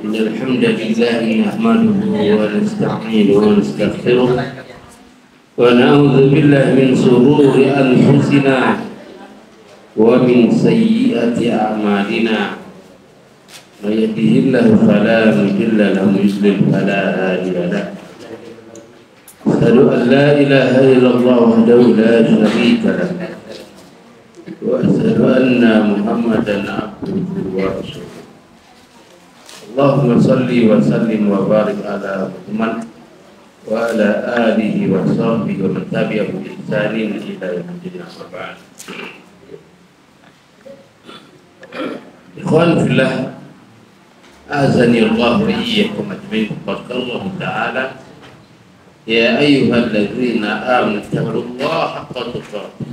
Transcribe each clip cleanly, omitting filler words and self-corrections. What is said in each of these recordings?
إن الحمد لله نحمده ونستعينه ونستغفره ونعوذ بالله من شرور أنفسنا ومن سيئات أعمالنا من يهده الله فلا مضل له ومن يضلل فلا هادي له أشهد أن لا إله إلا الله وحده لا شريك له وأشهد أن محمدا عبده ورسوله اللهم صل وسلم وبارك على محمد وعلى آله وصحبه ومن تبعهم بإحسان إلى يوم الدين أما بعد. إخوان في الله أعزني الله وإياكم أجمعين. قال الله تعالى يا أيها الذين آمنوا اتقوا الله حق تقاته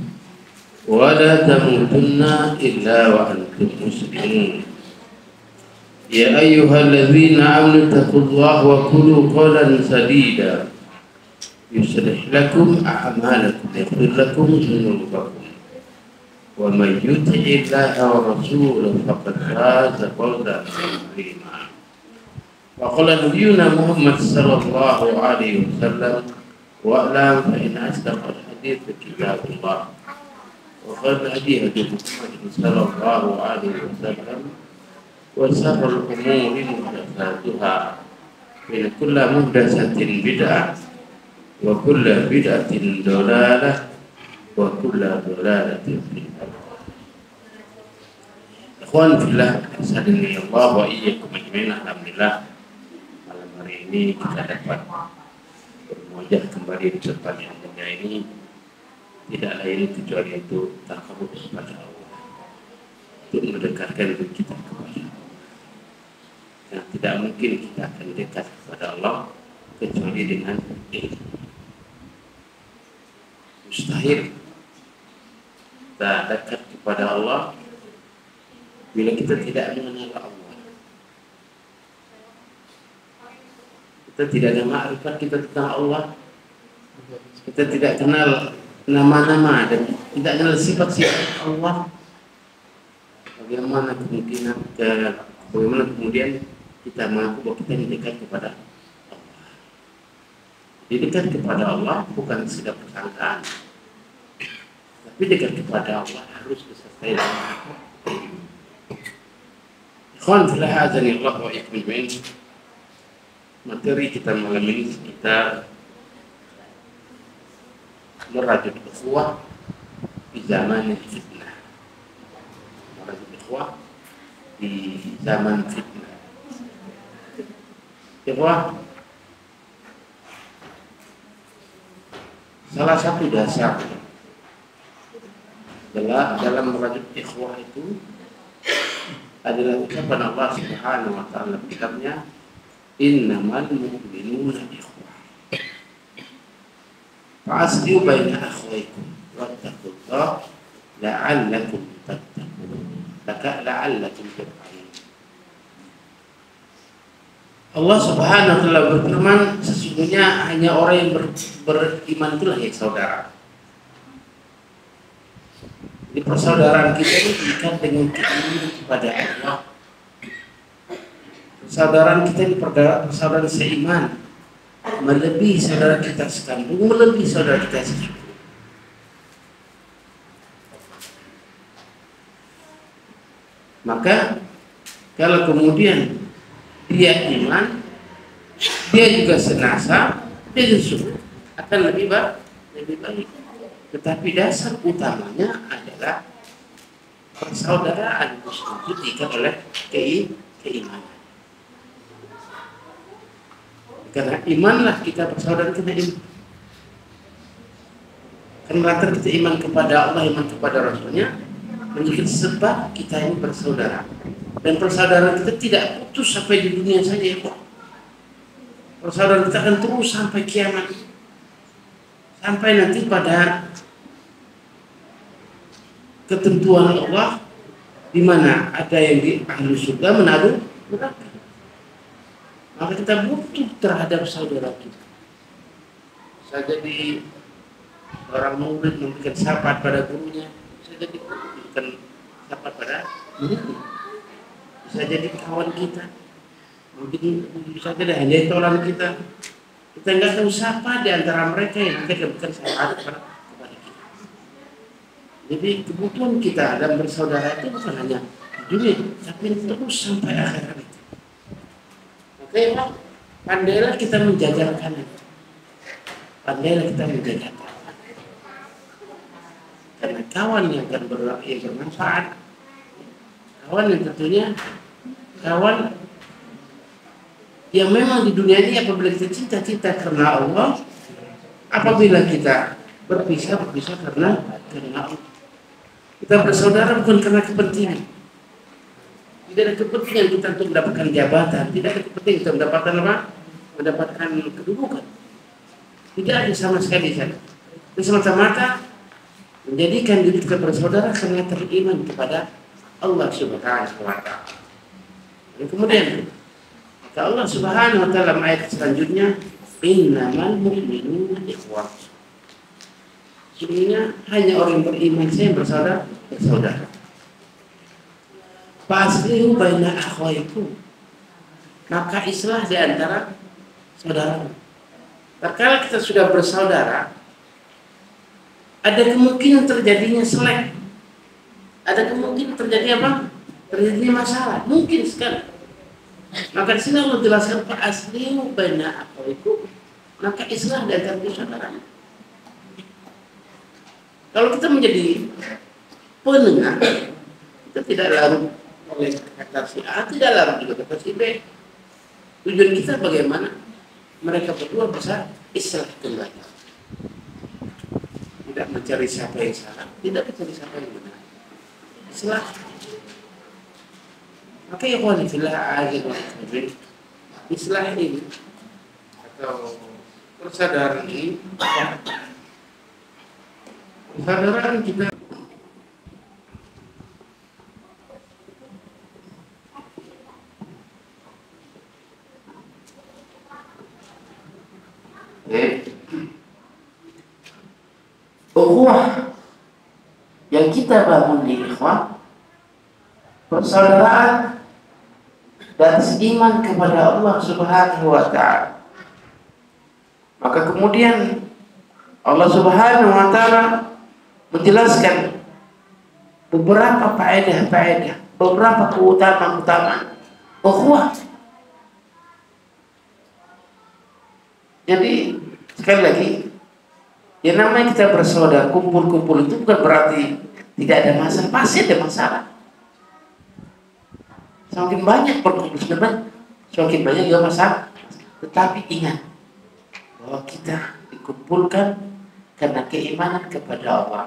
ولا تموتن إلا وأنتم مسلمون. يا أيها الذين آمنوا اتقوا الله وقولوا قولا سديدا يصلح لكم أعمالكم ويغفر لكم ذنوبكم ومن يطع الله ورسوله فقد فاز فوزا عظيما. وقال نبينا محمد صلى الله عليه وسلم واعلم فإن أصدق الحديث كتاب الله وخير الهدي هدي محمد صلى الله عليه وسلم وشر الأمور محدثاتها فإن كل محدثة بدعة وكل بدعة ضلالة وكل ضلالة في النار. Ikhwan fillah, azani Allah wa iyyakum ajmain. Alhamdulillah malam hari ini kita dapat bermuajah kembali di tempat yang mulia ini, tidak lain kecuali itu takabur kepada Allah, untuk mendekatkan diri kita kepada Allah. Yang tidak mungkin kita akan dekat kepada Allah kecuali dengan ilmu. Mustahil kita dekat kepada Allah bila kita tidak mengenal Allah. Kita tidak ada ma'rifat kita tentang Allah. Kita tidak kenal nama-nama dan tidak kenal sifat-sifat Allah. Bagaimana kemudian kita mengaku bahwa kita ini dekat kepada Allah. Jadi dekat kepada Allah bukan sekedar persangkaan, tapi dekat kepada Allah harus disertai dengan ilmu. Ikhwan fillah azani Allah wa iyyakum ajmain. Materi kita malam ini sekitar merajut ukhuwah di zaman fitnah. Merajut ukhuwah di zaman fitnah. Ikhwah, salah satu dasar dalam merajut ikhwah itu adalah ucapan Allah Subhanahu wa taala dalam kitabnya, innamal mu'minuna ikhwah fa'aslihu baina akhawaykum wattaqullaha la'allakum tattaqun. La'allakum tattaqun. Allah Subhanahu wa taala berfirman, sesungguhnya hanya orang yang beriman itulah yang saudara. Jadi persaudaraan kita ini terikat dengan keimanan kepada Allah. Persaudaraan kita ini persaudaraan seiman, melebihi saudara kita sekandung, melebihi saudara kita sesuatu. Maka kalau kemudian dia iman, dia juga senasa, dia justru akan lebih baik. Tetapi dasar utamanya adalah persaudaraan itu diikat oleh keimanan. Karena imanlah kita persaudaraan kita iman. Karena latar kita iman kepada Allah, iman kepada Rasulnya, menjadi sebab kita ini bersaudara. Dan persaudaraan kita tidak putus sampai di dunia saja, ya Pak. Persaudaraan kita akan terus sampai kiamat. Sampai nanti pada ketentuan Allah, di mana ada yang di ahli surga menaruh neraka. Maka kita butuh terhadap saudara kita. Bisa jadi orang murid memberikan syafaat pada gurunya, bisa jadi memberikan syafaat pada muridnya. Bisa jadi kawan kita, Mungkin bisa tidak hanya itu orang kita. Kita nggak tahu siapa di antara mereka yang akan memberikan syafaat kepada kita. Jadi kebutuhan kita dalam bersaudara itu bukan hanya di dunia, tapi terus sampai akhirat itu. Makanya pandailah kita menjajarkan itu. Pandailah kita menjajakan. Karena kawan yang akan bermanfaat, kawan yang tentunya kawan yang memang di dunia ini apabila kita cinta karena Allah, apabila kita berpisah karena Allah. Kita bersaudara bukan karena kepentingan. Tidak ada kepentingan kita untuk mendapatkan jabatan, tidak ada kepentingan kita mendapatkan apa? Mendapatkan kedudukan. Tidak ada sama sekali sana. Itu semata-mata menjadikan diri kita bersaudara karena teriman kepada Allah Subhanahu wa taala. Dan kemudian kata Allah Subhanahu wa taala ayat selanjutnya, innamal mu'minuna ikhwah. Sebenarnya hanya orang yang beriman saja yang bersaudara. Faslihu baina akhawaykum. Maka islah di antara saudara. Tatkala kita sudah bersaudara, ada kemungkinan terjadinya selek. Ada kemungkinan terjadi apa? Terjadinya masalah. Mungkin sekali. Maka di sini Allah jelaskan fa aslihu baina akhawaykum. Maka islah di antara saudara. Kalau kita menjadi penengah, kita tidak larut oleh kata si A, tidak larut juga kata si B. Tujuan kita bagaimana mereka berdua bisa islah kembali. Tidak mencari siapa yang salah, tidak mencari siapa yang benar. Islah. Maka ya ikhwani fillah azza wa jalla, islah ini atau persaudaraan ini, persaudaraan kita ukhuwah yang kita bangun di ikhwah, persaudaraan dan seiman kepada Allah Subhanahu wa taala. Maka kemudian Allah Subhanahu wa taala menjelaskan beberapa faedah, beberapa keutamaan ukhuwah. Jadi sekali lagi, yang namanya kita bersaudara, kumpul-kumpul itu bukan berarti tidak ada masalah, pasti ada masalah. Semakin banyak berkumpul sebenarnya, semakin banyak juga masalah. Tetapi ingat bahwa kita dikumpulkan karena keimanan kepada Allah.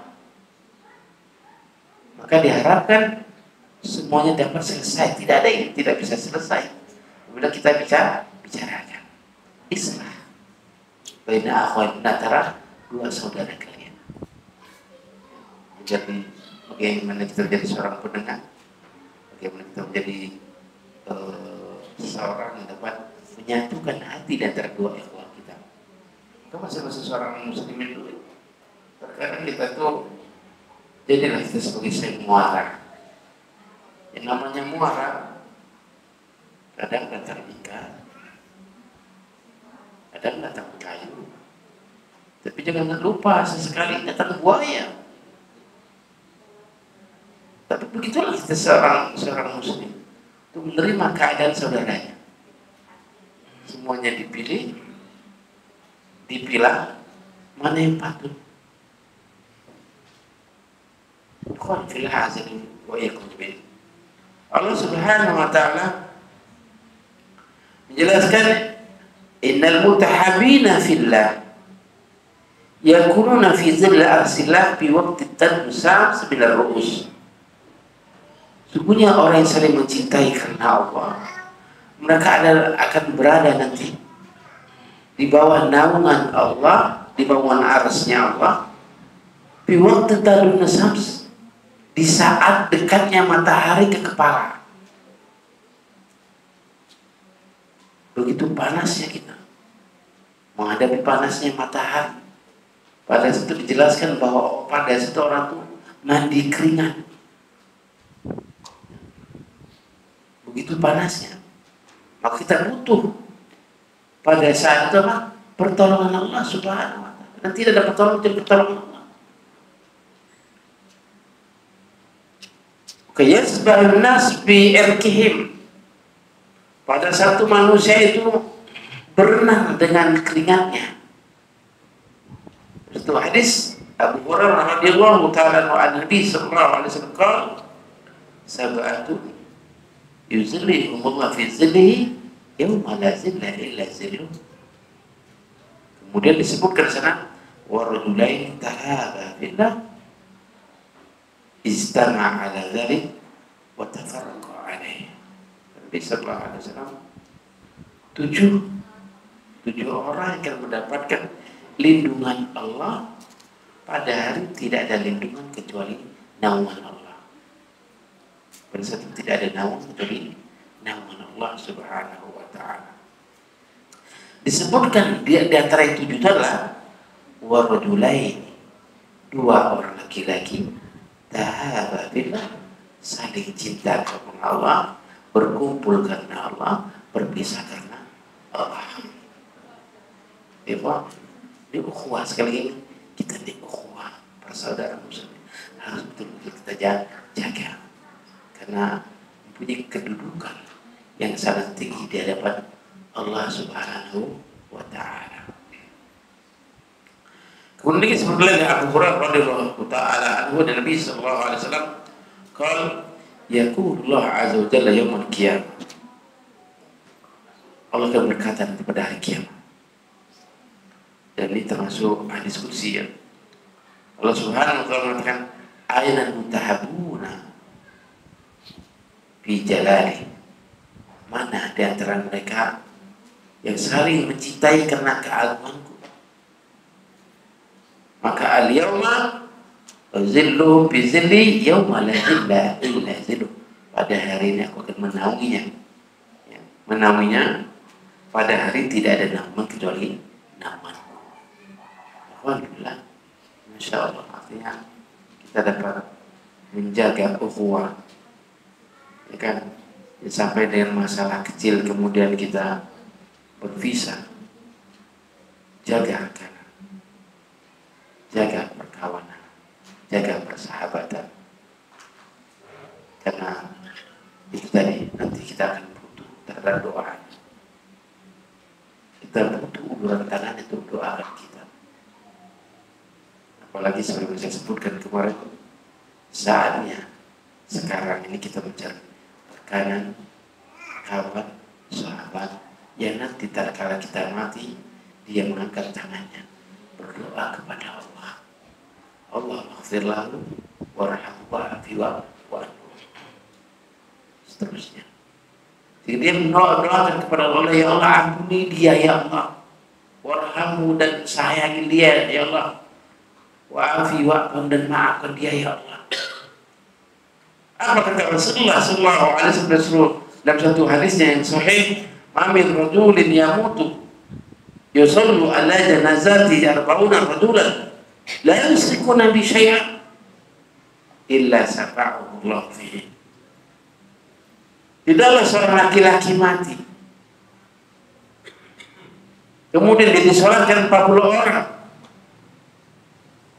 Maka diharapkan semuanya dapat selesai. Tidak ada yang tidak bisa selesai. Bila kita bicarakan islah baina akhwat, antara dua saudara kalian. Jadi bagaimana kita menjadi seorang pendengar, bagaimana kita menjadi seorang yang dapat menyatukan hati di antara dua ikhwan kita. Kita masih seorang muslimin dulu. Terkadang kita tuh jadilah kita sebagai saya muara. Yang namanya muara kadang datang ikan, kadang datang kayu. Tapi jangan lupa sesekali datang buaya. Tapi begitulah kita seorang muslim untuk menerima keadaan saudaranya. Semuanya dipilah mana yang patut. Allah Subhanahu wa taala menjelaskan innal mutahabbina fillah yakununa fi zilli arsillah fi waqti tadbusam sebilar ru'us. Sungguhnya orang yang saling mencintai karena Allah, mereka akan berada nanti di bawah naungan Allah, di bawah arsy-Nya Allah, fi waqti tadbusam, di saat dekatnya matahari ke kepala. Begitu panasnya kita menghadapi panasnya matahari. Pada situ dijelaskan bahwa pada situ orang tuh mandi keringat. Begitu panasnya. Maka kita butuh pada saat itu apa? Pertolongan Allah Subhanahu wa taala. Dan tidak ada pertolongan Allah. Yasbahun nas bi irkihim. Pada satu manusia itu berenang dengan keringatnya. Itu hadis Abu Hurairah radhiyallahu taala an Nabi sallallahu alaihi wasallam qala sab'atu yuzilluhumullah fi zillihi yauma la zilla illa zilluh. Kemudian disebutkan sana wa rajulain tahaba fillah istama'a ala dzalik wa tafarraqa alaihi. Nabi sallallahu alaihi wasallam tujuh orang akan mendapatkan lindungan Allah. Pada hari tidak ada lindungan kecuali naungan Allah. Pada saat itu tidak ada naungan kecuali naungan Allah Subhanahu wa taala. Disebutkan di antara itu juga adalah warajulain, dua orang laki-laki tahaba billah, saling cinta kepada Allah, berkumpul karena Allah, berpisah karena Allah. Ini ukhuwah, sekali lagi kita di ukhuwah persaudara muslim harus betul-betul kita jaga karena mempunyai kedudukan yang sangat tinggi di hadapan Allah Subhanahu wa taala. Kemudian seperti lagi Abu Hurairah radhiyallahu taala anhu dari Nabi sallallahu alaihi wasallam qala yaqulullah azza wa jalla yaumil qiyamah. Allah akan berkata pada hari kiamat. Dan ini termasuk hadis qudsi ya. Allah Subhanahu wa taala mengatakan aina mutahabuna fi jalali. Mana di antara mereka yang saling mencintai karena keagunganku? Maka al-yawma zilluhum fi zilli yawma la zilla illa zilluh. Pada hari ini aku akan menaunginya. Ya, menaunginya pada hari tidak ada naungan kecuali naungan. Alhamdulillah, Masya Allah, artinya kita dapat menjaga ukhuwah, ya kan? Sampai dengan masalah kecil kemudian kita berpisah, jaga perkawanan, jaga persahabatan, karena itu tadi nanti kita akan butuh terhadap doa. Kita butuh uluran tangan itu doakan kita. Apalagi seperti saya sebutkan kemarin, saatnya sekarang ini kita mencari rekanan, kawan, sahabat yang nanti tatkala kita mati dia mengangkat tangannya berdoa kepada Allah. Allah maghfir lahu warhamhu wa'afi wa'fu. Seterusnya. Jadi dia mendoakan kepada Allah, ya Allah ampuni dia ya Allah, warhamhu dan sayangi dia ya Allah, wa'afi wa'fu dan maafkan dia ya Allah. Apa kata Rasulullah sallallahu alaihi wasallam dalam satu hadisnya yang sahih, "Amin rajulin yamutu yusallu ala janazati 40 rajulan la yusrikuna bi syai'in illa safa'ahu Allah fihi." Tidaklah seorang laki-laki mati kemudian disolatkan 40 orang,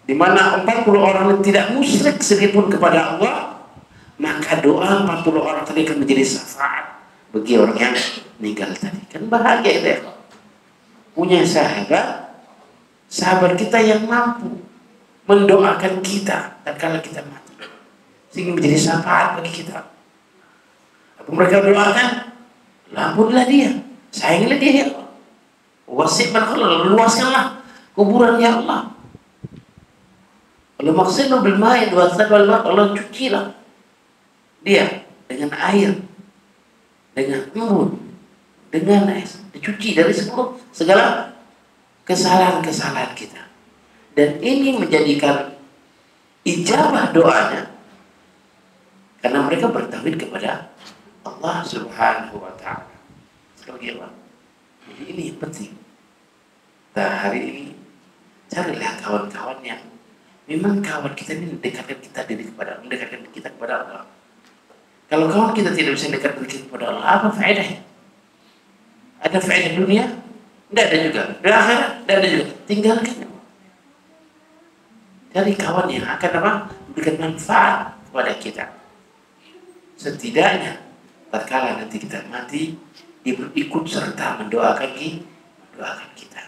di mana 40 orang tidak musyrik sedikitpun kepada Allah, maka doa 40 orang tadi akan menjadi syafaat bagi orang yang meninggal tadi. Kan bahagia itu ya, punya sahabat kita yang mampu mendoakan kita tatkala kita mati, sehingga menjadi syafaat bagi kita. Apa mereka doakan? Ampunilah dia, sayangilah dia ya Allah, wasi'man Allah, luaskanlah kuburan ya Allah, Allah maghsilhu bil ma'i wa sadwal ma', Allah cucilah dia dengan air, dengan embun, dengan es, dicuci dari segala kesalahan-kesalahan kita. Dan ini menjadikan ijabah doanya karena mereka bertauhid kepada Allah Subhanahu wa taala. Sekali lagi, jadi ini yang penting. Nah, hari ini carilah kawan-kawan yang memang kawan kita ini mendekatkan kita kepada Allah. Kalau kawan kita tidak bisa mendekatkan kita kepada Allah, apa faedahnya? Ada faedah dunia? Tidak ada juga. Di akhirat? Tidak ada juga. Tinggalkan. Cari kawan yang akan apa? Memberikan manfaat kepada kita. Setidaknya tatkala nanti kita mati, ikut serta mendoakan kita.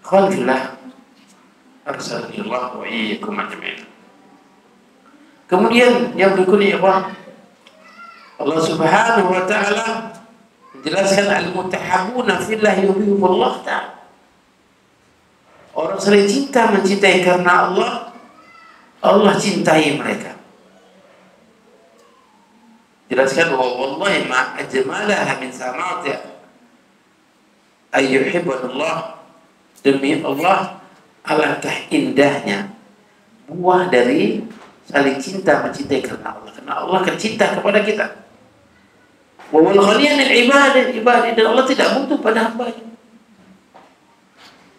Alhamdulillah, arsalillah wa iyyakum ajma'in. Kemudian yang berikutnya, Allah Subhanahu wa taala menjelaskan al-mutahabuna fillah yuhibbuhumullah ta'ala. Orang saling cinta mencintai karena Allah, Allah cintai mereka. Jelaskan bahwa wallahi ma ajmalaha min sama'ati ayyuhibbullah, demi Allah alangkah indahnya buah dari saling cinta mencintai karena Allah. Karena Allah akan cinta kepada kita. Wa wal ghaniyanil ibadah, dan Allah tidak butuh pada hamba-Nya.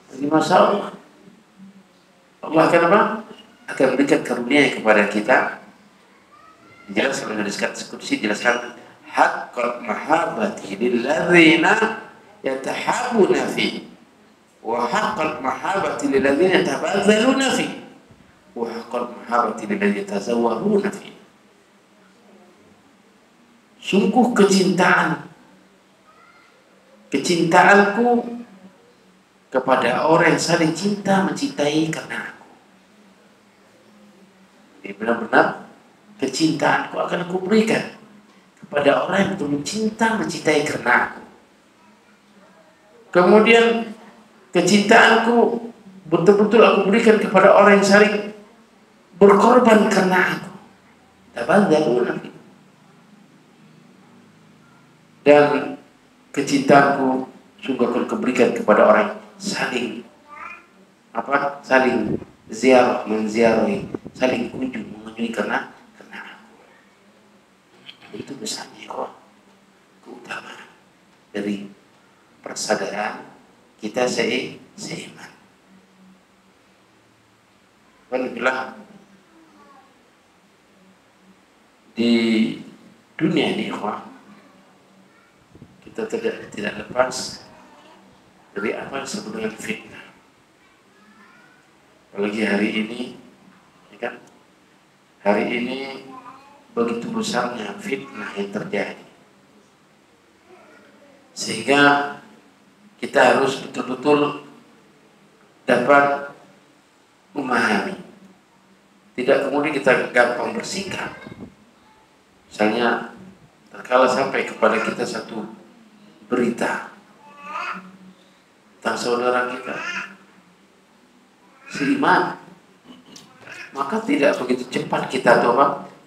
Jadi masalah Allah akan apa? Akan berikan karunia kepada kita. Dijelaskan oleh hadis qudsi, dijelaskan haqqal mahabbati lilladzina yatahabbuna fi wa haqqal mahabbati lilladzina yatabadzaluna fi wa haqqal mahabbati lilladzina yatazawwaruna fi. Sungguh kecintaanku kepada orang yang saling cinta mencintai karena aku. Jadi benar-benar kecintaanku akan aku berikan kepada orang yang betul cinta mencintai karena aku. Kemudian kecintaanku betul-betul aku berikan kepada orang yang saling berkorban karena aku. Tabadzaluna fi. Dan kecintaanku sungguh akan kuberikan kepada orang saling ziarah, menziarahi, saling mengunjungi karena aku. Itu besarnya keutamaan dari persaudaraan kita seiman. Alhamdulillah, di dunia ini kita tidak lepas dari apa yang disebut dengan fitnah. Apalagi hari ini, ya kan? Hari ini begitu besarnya fitnah yang terjadi, sehingga kita harus betul-betul dapat memahami. Tidak kemudian kita gampang bersikap. Misalnya, terkala sampai kepada kita satu berita tentang saudara kita seiman, maka tidak begitu cepat kita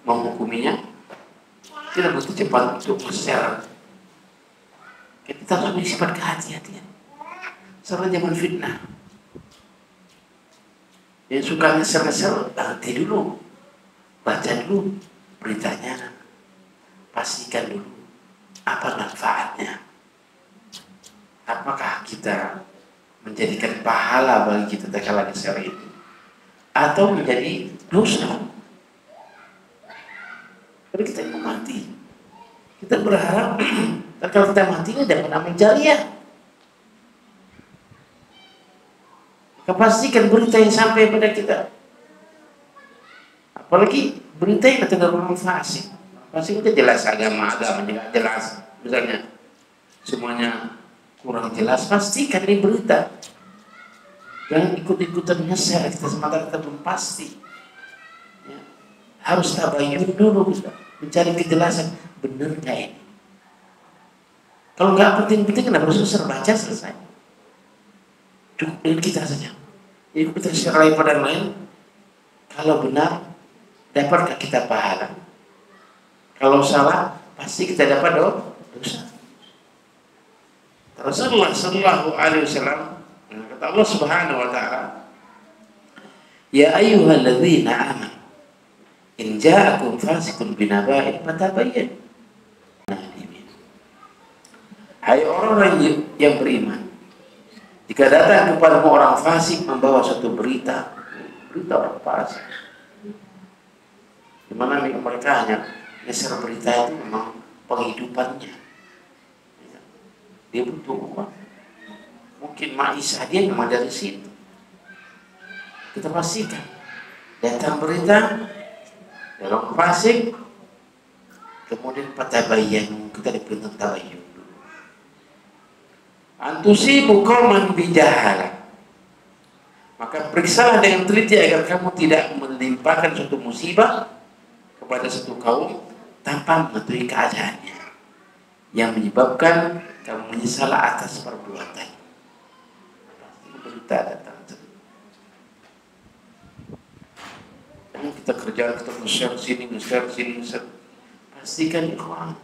menghukuminya, tidak begitu cepat untuk share. Kita harus memiliki sifat kehati-hatian. Soalnya zaman fitnah, yang suka ngeser-ngeser, nanti dulu, baca dulu beritanya, pastikan dulu apa manfaatnya. Apakah kita menjadikan pahala bagi kita tatkala ngeser itu, atau menjadi dosa? Jadi kita mau mati, kita berharap kalau kita mati ini dapat amal jariah. Kita pastikan berita yang sampai pada kita, apalagi berita yang tidak bermanfaat. Pasti kita jelas agama tidak jelas, misalnya semuanya kurang jelas, pastikan ini berita. Jangan ikut-ikutan ngeser kita semata kita belum pasti. Ya. Harus tabayun dulu, mencari kejelasan benar nggak ini. Kalau nggak penting-penting, kenapa harus baca selesai? Cukup dengan kita saja. Jadi kita share pada yang lain. Kalau benar, dapatkah kita pahala? Kalau salah, pasti kita dapat dosa. Rasulullah sallallahu alaihi wasallam kata Allah Subhanahu wa taala, ya ayyuhalladzina amanu in ja'akum fasiqun binaba'in fatabayyanu. Hai orang yang beriman, jika datang kepadamu orang fasik membawa suatu berita orang fasik, di mana mereka hanya ngeser berita itu memang penghidupannya. dia butuh uang. Mungkin maisha dia memang dari situ. Kita pastikan datang berita dalam fasik, kemudian patabayanu, kita diperintah tabayyun dulu. Antusibu qauman bijahalah, maka periksalah dengan teliti agar kamu tidak melimpahkan suatu musibah kepada satu kaum tanpa mengetahui keadaannya, yang menyebabkan kamu menyesal atas perbuatan. Pasti berita datang. Jangan kita kerja, kita nge-share sini, pastikan ikhwan,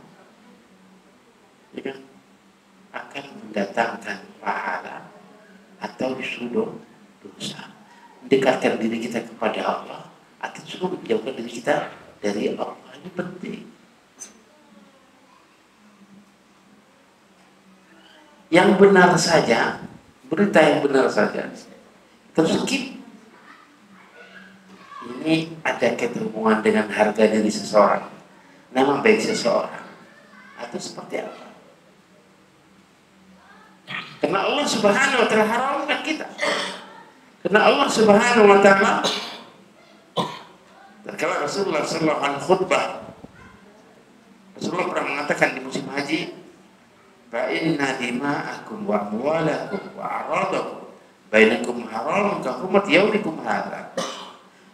ya kan, akan mendatangkan pahala atau justru dosa, mendekatkan diri kita kepada Allah atau justru menjauhkan diri kita dari Allah. Ini penting. Yang benar saja, berita yang benar saja, terus skip. Ini ada keterhubungan dengan harga diri seseorang, nama baik seseorang, atau seperti apa? Karena Allah Subhanahu wa ta'ala haramkan kita. Karena Allah Subhanahu wa ta'ala, tatkala Rasulullah sallallahu alaihi khutbah, Rasulullah pernah mengatakan di musim haji, fa inna dima'akum wa amwalakum wa a'radakum bainakum haram ka hurmati yaumikum hadza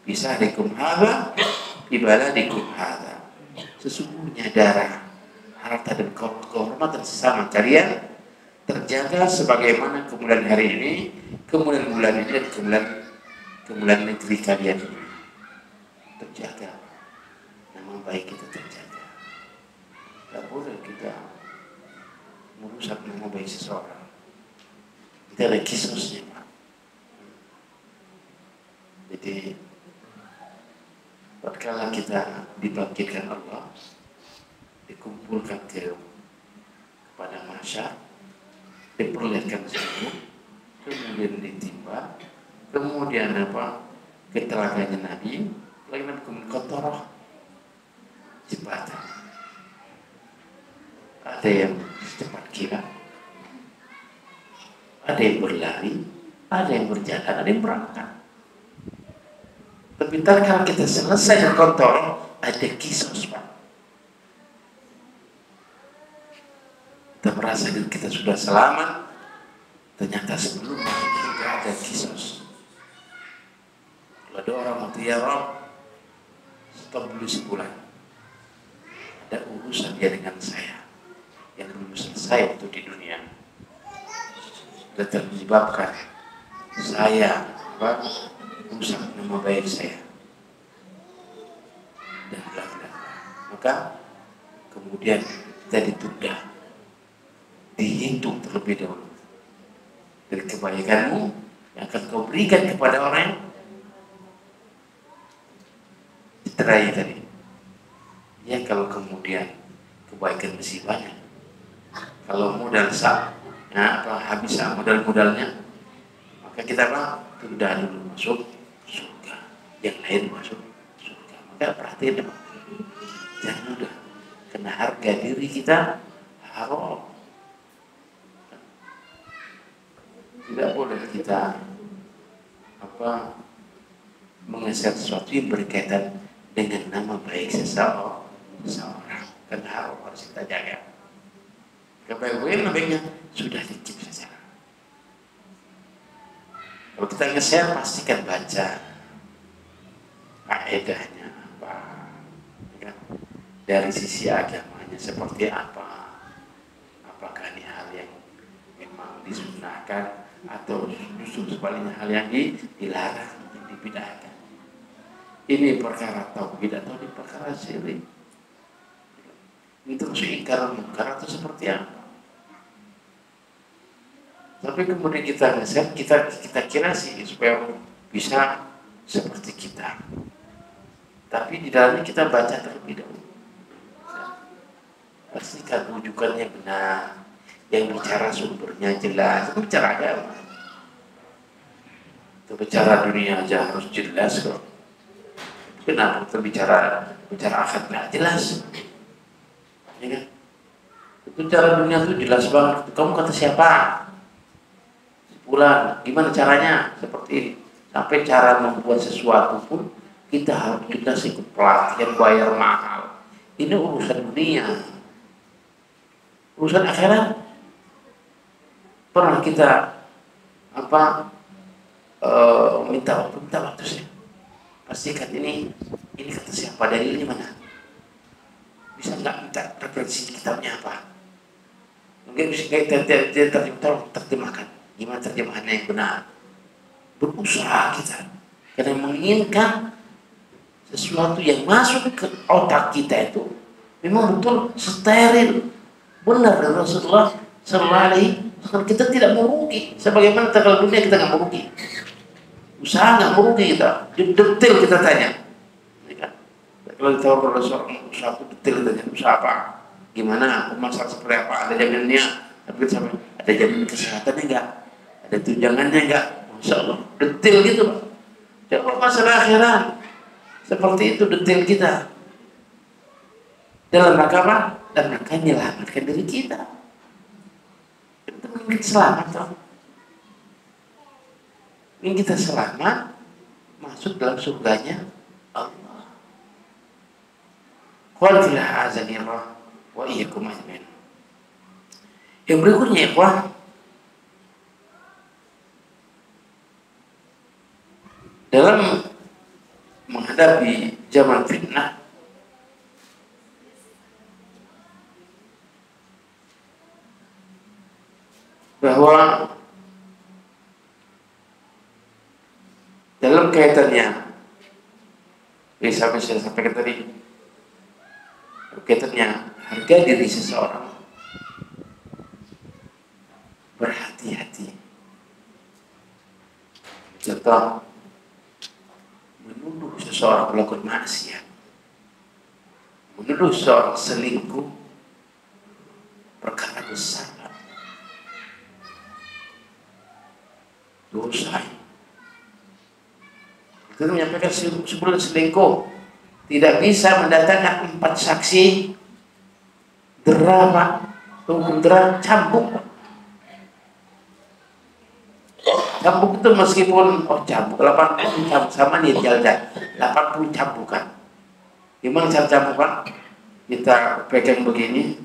fi sahrikum hadza fi baladikum hadza. Sesungguhnya darah, harta dan kehormatan sesama kalian terjaga sebagaimana kemuliaan hari ini, kemuliaan bulan ini, dan kemuliaan negeri kalian ini terjaga. Nama baik kita terjaga. Tidak boleh kita merusak nama baik seseorang. Kita ada kisusnya, Pak. Jadi tatkala kita dibangkitkan Allah, dikumpulkan kepada masyarakat, diperlihatkan semua, kemudian ditimba, kemudian ketelaganya Nabi, lagi Nabi kemudian kotorah jembatan. Ada yang secepat kilat, ada yang berlari, ada yang berjalan, ada yang berangkat. Tapi kalau kita selesai dengan kotorah, ada kisos, Pak. Kita merasa diri kita sudah selamat, ternyata sebelum masuk surga ada kisos. Kalau ada orang mati, ya Rob, stop dulu sebulan, ada urusan dia dengan saya yang belum selesai waktu di dunia, dan menyebabkan saya rusak nama baik saya, dan bla-bla. Maka kemudian kita ditunda, dihitung terlebih dahulu dari kebaikanmu yang akan kau berikan kepada orang yang diterai tadi. Ya, kalau kemudian kebaikan masih banyak, kalau modal habis modal-modalnya, maka kita tunda dulu masuk surga, yang lain masuk surga. Maka perhatiin, jangan mudah, karena harga diri kita haram. Tidak boleh kita mengeser sesuatu yang berkaitan dengan nama baik seseorang, dan harus kita jaga. Kebaikan baiknya sudah dicip saja. Kalau kita nge-share, pastikan baca kaedahnya apa, kan? Dari sisi agamanya seperti apa, apakah ini hal yang memang disunahkan atau justru sebaliknya hal yang dilarang, yang dibid'ahkan. Ini perkara tauhid atau ini perkara syirik. Ini terus ingkar mungkar atau seperti apa? Tapi kemudian kita ngeset, kita kira sih supaya bisa seperti kita. Tapi di dalamnya kita baca terlebih dahulu. Pastikan rujukannya benar, yang bicara sumbernya jelas. Itu bicara agama. Itu bicara dunia aja harus jelas kok. Kenapa kita bicara akad nggak jelas? Ya kan? Itu cara dunia tuh jelas banget. Kamu kata siapa? Sebulan. Gimana caranya? Seperti ini. Sampai cara membuat sesuatu pun kita harus ikut pelatihan, bayar mahal. Ini urusan dunia. Urusan akhirat. Pernah kita minta waktu saya. Pastikan ini kata siapa, dari ini mana? Bisa nggak minta referensi kitabnya apa? Mungkin bisa kita terjemahkan. Gimana terjemahannya yang benar? Berusaha kita karena menginginkan sesuatu yang masuk ke otak kita itu memang betul steril, benar dari Rasulullah Sallallahu Alaihi Wasallam. Kita tidak merugi, sebagaimana tanggal dunia kita nggak merugi, usaha nggak merugi kita, detail kita tanya. Kalau ditaruh oleh seorang usaha itu detail tanya usaha apa, gimana, pemasaran seperti apa, ada jaminannya, ada jaminan kesehatannya enggak, ada tunjangannya enggak. Insya Allah detail gitu Pak. Coba masalah akhirat seperti itu detail kita. Dalam rangka apa? Dalam rangka menyelamatkan diri kita. Kita ingin selamat toh. Ingin kita selamat masuk dalam surganya Allah. Qulillah azanillah wa iyyakum ajmain. Yang berikutnya ikhwah, dalam menghadapi zaman fitnah, bahwa dalam kaitannya saya sampaikan tadi, kaitannya harga diri seseorang, berhati-hati. Contoh, menuduh seseorang melakukan maksiat, menuduh seseorang selingkuh, perkara besar, dosa. Kita menyampaikan sebelum selingkuh tidak bisa mendatangkan 4 saksi, derama, hukum derama, cambuk. Cambuk itu meskipun cambuk 80 cambuk sama nih jalan 80 cambukan. Gimana cara cambuk Pak? Kita pegang begini,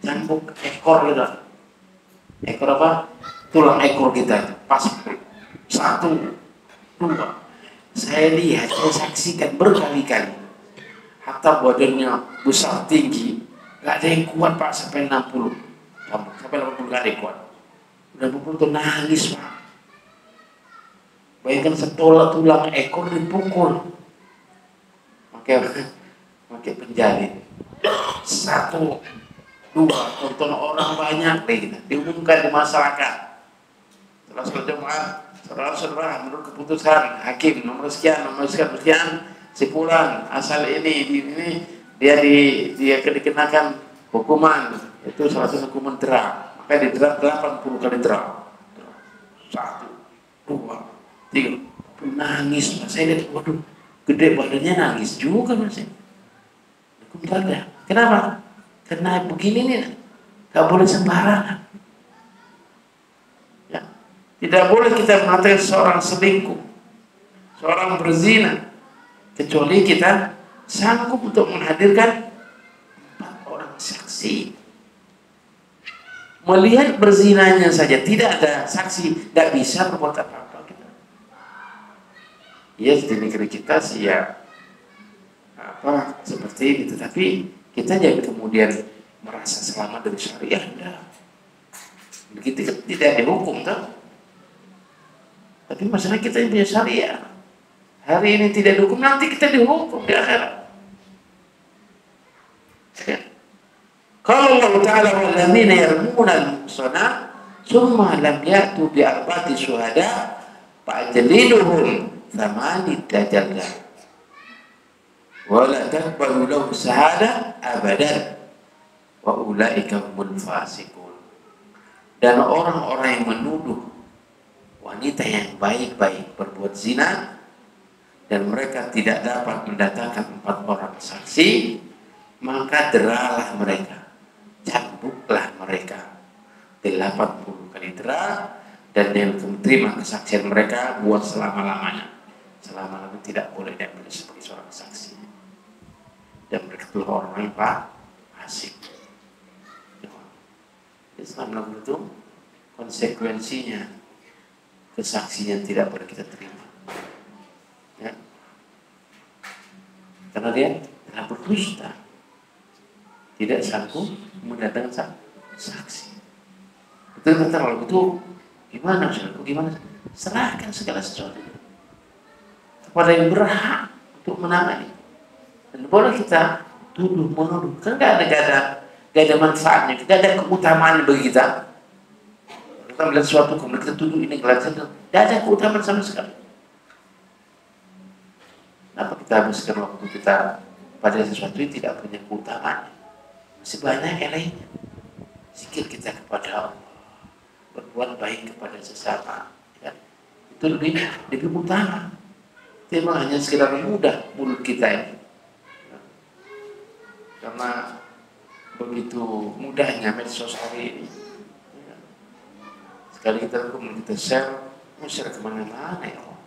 cambuk ekor gitu. Ekor apa? Tulang ekor kita pas 1, 2. Saya lihat, saya saksikan berkali-kali. Hatta badannya besar tinggi, nggak ada yang kuat Pak sampai 60 cambuk, sampai 80 nggak ada yang kuat. Udah 60 tuh nangis Pak. Bayangkan setola tulang ekor dipukul, pakai penjahit. 1, 2, tonton orang banyak nih, diumumkan di masyarakat. Setelah jemaah, saudara-saudara, menurut keputusan hakim nomor sekian, si fulan asal ini dia dikenakan hukuman, itu salah satu hukuman dera, maka didera 80 kali dera. 1, 2, 3, nangis. Saya lihat, waduh, gede badannya, nangis juga masih. Kenapa? Karena begini nih, nggak boleh sembarangan. Ya. Tidak boleh kita mengatakan seorang selingkuh, seorang berzina, kecuali kita sanggup untuk menghadirkan 4 orang saksi. Melihat berzinanya saja, tidak ada saksi, tidak bisa berbuat apa-apa. Ya di negeri kita sih ya seperti ini, tetapi kita jangan kemudian merasa selamat dari syariah. Begitu tidak dihukum toh. Tapi masalah kita yang punya syariah, hari ini tidak dihukum, nanti kita dihukum di akhirat. Kalau Allah Ta'ala walladzina yarmuna al-muhsanat summa lam ya'tu bi arba'ati syuhada fa'jliduhum 8 jaldah wa la taqbalu lahu syahada abadan wa ulaika humul fasiqun. Dan orang-orang yang menuduh wanita yang baik-baik berbuat zina dan mereka tidak dapat mendatangkan 4 orang saksi, maka deralah mereka, cambuklah dan yang menerima kesaksian mereka buat selama-lamanya. Selama-lamanya tidak boleh diambil sebagai seorang saksi. Dan mereka adalah orang yang fasik. Islam itu konsekuensinya kesaksian tidak boleh kita terima. Ya. Karena dia telah berdusta, tidak sanggup mendatangkan saksi. Betul kata kalau itu gimana saudaraku, gimana? Serahkan segala sesuatu kepada yang berhak untuk menangani. Dan boleh kita tuduh menuduh, kan gak ada manfaatnya, tidak ada keutamaan bagi kita. Kita melihat sesuatu kemudian kita tuduh ini gelasan, tidak ada keutamaan sama sekali. Kenapa kita habiskan waktu kita pada sesuatu yang tidak punya keutamaan? Masih banyak yang lainnya. Zikir kita kepada Allah, berbuat baik kepada sesama, ya. Itu lebih utama. Itu memang hanya sekedar mudah mulut kita ini, karena begitu mudahnya medsos hari ini. Sekali kita share, share kemana-mana ya Allah.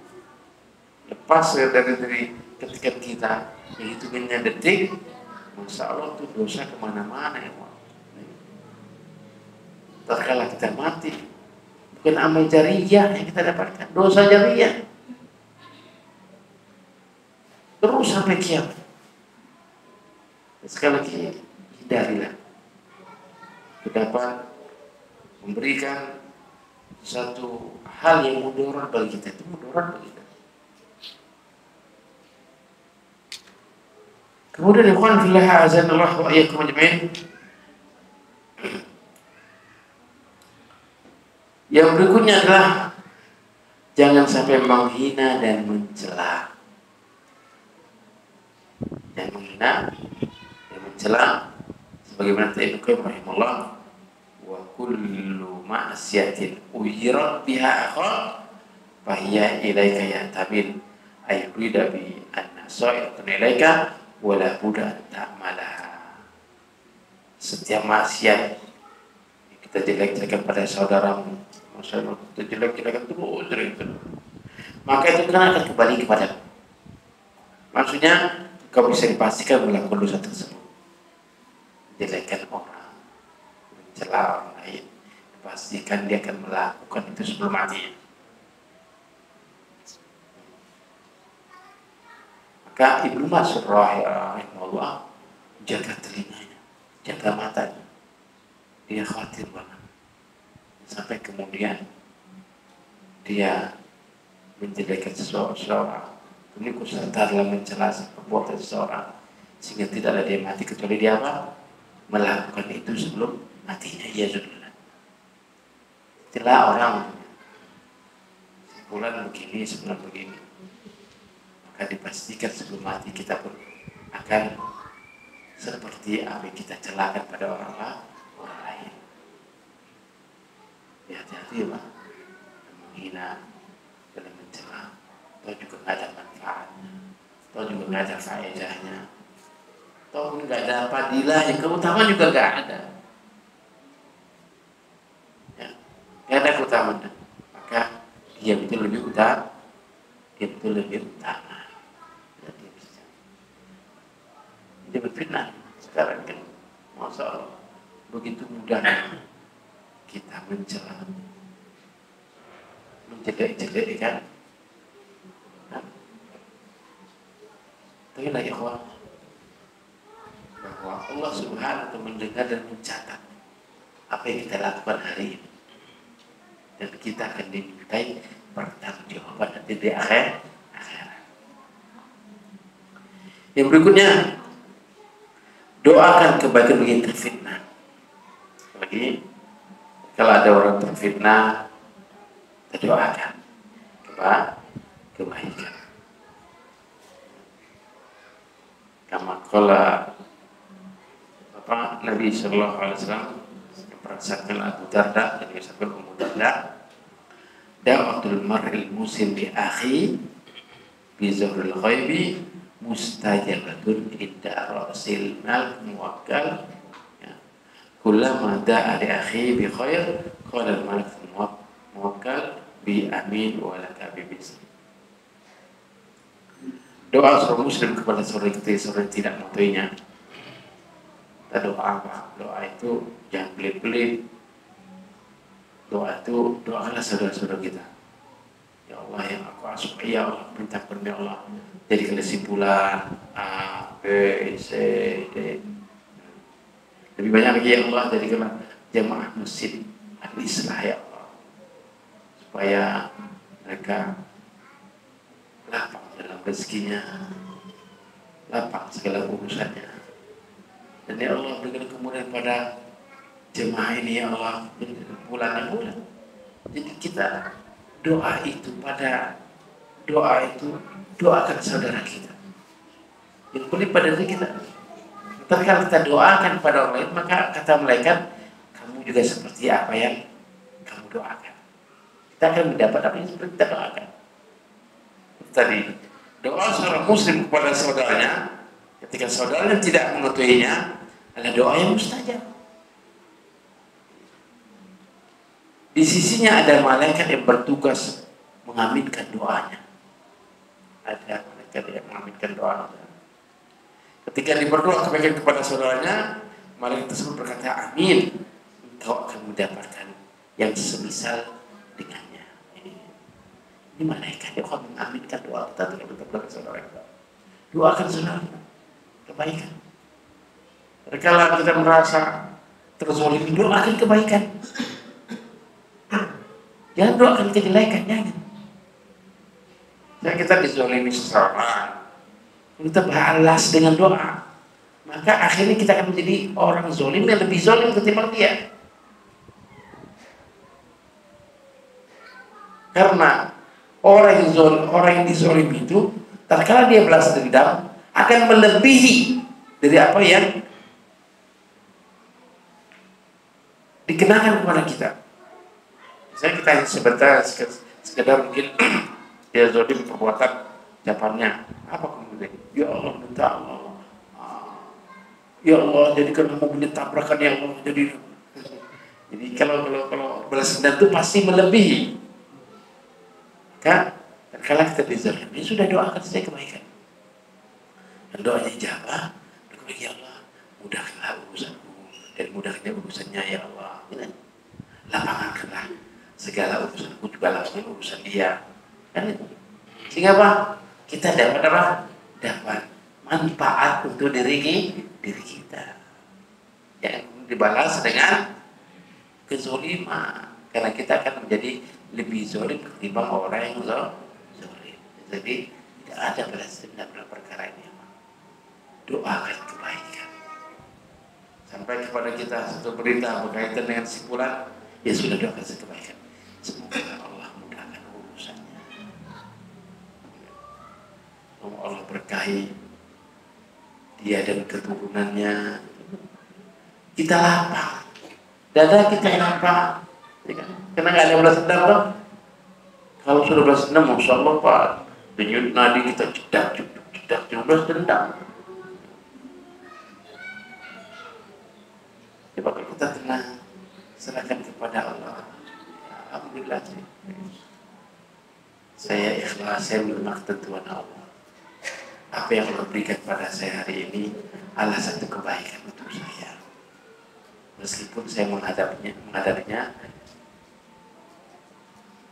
Lepas dari ketika kita hitungannya detik, Masya Allah itu dosa kemana-mana ya Allah. Terkala kita mati, bukan amal jariyah yang kita dapatkan, dosa jariyah. Terus sampai kiamat. Sekali lagi, hindarilah dapat memberikan satu hal yang mudarat bagi kita, itu mudarat bagi kita. Kemudian ikhwan fillah azanallah wa iyyakum ajmain. Yang berikutnya adalah jangan sampai menghina dan mencela. Yang menghina dan mencela, sebagaimana Ibnu Qayyim rahimahullah, wa kullu ma'siyatin uyirat biha akha fahiya ilaika ya'tabil ay yurida bi anna sa'iratun ilaika wala buddha ta'malaha. Setiap maksiat kita jelek-jelekan pada saudaramu, masalah kita jelek-jelekan terus, maka itu kan akan kembali kepada. Maksudnya kau bisa dipastikan melakukan dosa tersebut, menjelekkan orang, mencela orang lain, pastikan dia akan melakukan itu sebelum mati. Maka Ibnu Mas'ud rahimahullah jaga telinganya, jaga matanya. Dia khawatir banget sampai kemudian dia menjelekkan seseorang, kemudian serta dalam mencela perbuatan seseorang, sehingga tidaklah dia mati kecuali dia apa? Melakukan itu sebelum matinya. Ya sudah. Itulah orang sebulan begini, sebulan begini, maka dipastikan sebelum mati kita pun akan seperti apa yang kita celakan pada orang lain. Ya, hati-hati Pak, menghina dan mencela, atau juga nggak ada manfaatnya, atau juga nggak ada faedahnya, atau nggak ada fadilahnya, keutamaan juga nggak ada. Ya, nggak ada keutamaan. Maka dia itu lebih utama, dia itu lebih utama. Dia berfitnah sekarang kan, Masya Allah, begitu mudahnya kita mencela, menjelek-jelek kan. Tapi lah ikhwan, bahwa Allah Subhanahu wa ta'ala mendengar dan mencatat apa yang kita lakukan hari ini, dan kita akan dimintai pertanggungjawaban nanti di akhirat. Yang berikutnya, doakan kebaikan bagi yang terfitnah. Lagi, kalau ada orang terfitnah, kita doakan kebaikan. Kama qala Nabi sallallahu alaihi wasallam mempersaksikan Abu Darda dan disebut Ummu Darda, da'watul mar'il muslim bi akhi bi zahril ghaibi mustajabatun inda rasil mal muwakkal. Kullama da'a li akhi bi khair qala al malik Muwakkal bi amin wa laka bi bismi. Doa seorang muslim kepada seorang yang tidak mengetahuinya. Kita doa apa? Doa itu jangan pelit-pelit. Doa itu doakanlah saudara-saudara kita. Ya Allah yang aku asuh, ya Allah minta kepada Allah jadi kesimpulan A, B, C, D. Lebih banyak lagi ya Allah jadikanlah jamaah masjid al-islah ya Allah supaya mereka lapang dalam rezekinya, lapang segala urusannya. Dan ya Allah berikan kemudahan pada jemaah ini ya Allah bulan. Jadi kita doa itu doakan saudara kita. Yang boleh pada diri kita. Tapi kalau kita doakan pada orang lain, maka kata malaikat, kamu juga seperti apa yang kamu doakan. Kita akan mendapat apa yang seperti kita doakan. Tadi doa seorang muslim kepada saudaranya ketika saudaranya tidak mengetahuinya adalah doa yang mustajab. Di sisinya ada malaikat yang bertugas mengaminkan doanya. Ada malaikat yang mengaminkan doa. Ketika diberdoa kebaikan kepada saudaranya, malaikat tersebut berkata, amin. Engkau akan mendapatkan yang semisal dengannya. Ini malaikat yang akan mengaminkan doa kita kepada saudara kita. Doakan saudara kebaikan. Kalau kita merasa terzolimi, doakan kebaikan. Jangan doakan kejelekan, jangan. Jadi kita dizolimi seseorang, kita balas dengan doa, maka akhirnya kita akan menjadi orang zolim yang lebih zolim ketimbang dia. Karena orang yang dizolimi itu, tatkala dia balas dendam, akan melebihi dari apa yang dikenakan kepada kita. Misalnya kita hanya sekedar mungkin dia zolim perbuatan jawabannya apa kemudian? Ya Allah minta Allah, ya Allah jadikan mobilnya tabrakan ya Allah jadi kalau balas dendam itu pasti melebihi. Kan? Kalau kita dizalimi sudah doakan saja kebaikan. Dan doanya jawab, ya Allah mudahkanlah urusanku dan mudahkannya urusannya ya Allah. Lapangkanlah segala urusanku juga lapangkan urusan dia. Kan itu. Sehingga apa? Kita dapat apa? Dapat manfaat untuk diri kita. Yang dibalas dengan kezoliman. Karena kita akan menjadi lebih zolim ketimbang orang yang zolim. Jadi tidak ada balas dendam dalam perkara ini. Doakan kebaikan. Sampai kepada kita satu berita berkaitan dengan simpulan, ya sudah doakan kebaikan. Semoga Allah mudahkan urusannya. Semoga Allah berkahi dia dan keturunannya. Kita lapang, dada kita lapang. Karena nggak ada balas dendam loh. Kalau sudah balas dendam, masya Allah Pak, denyut nadi kita cedak balas dendam. Coba kalau kita tenang, serahkan kepada Allah. Alhamdulillah, saya ikhlas, saya menerima ketentuan Allah. Apa yang Allah berikan pada saya hari ini adalah satu kebaikan untuk saya. Meskipun saya menghadapinya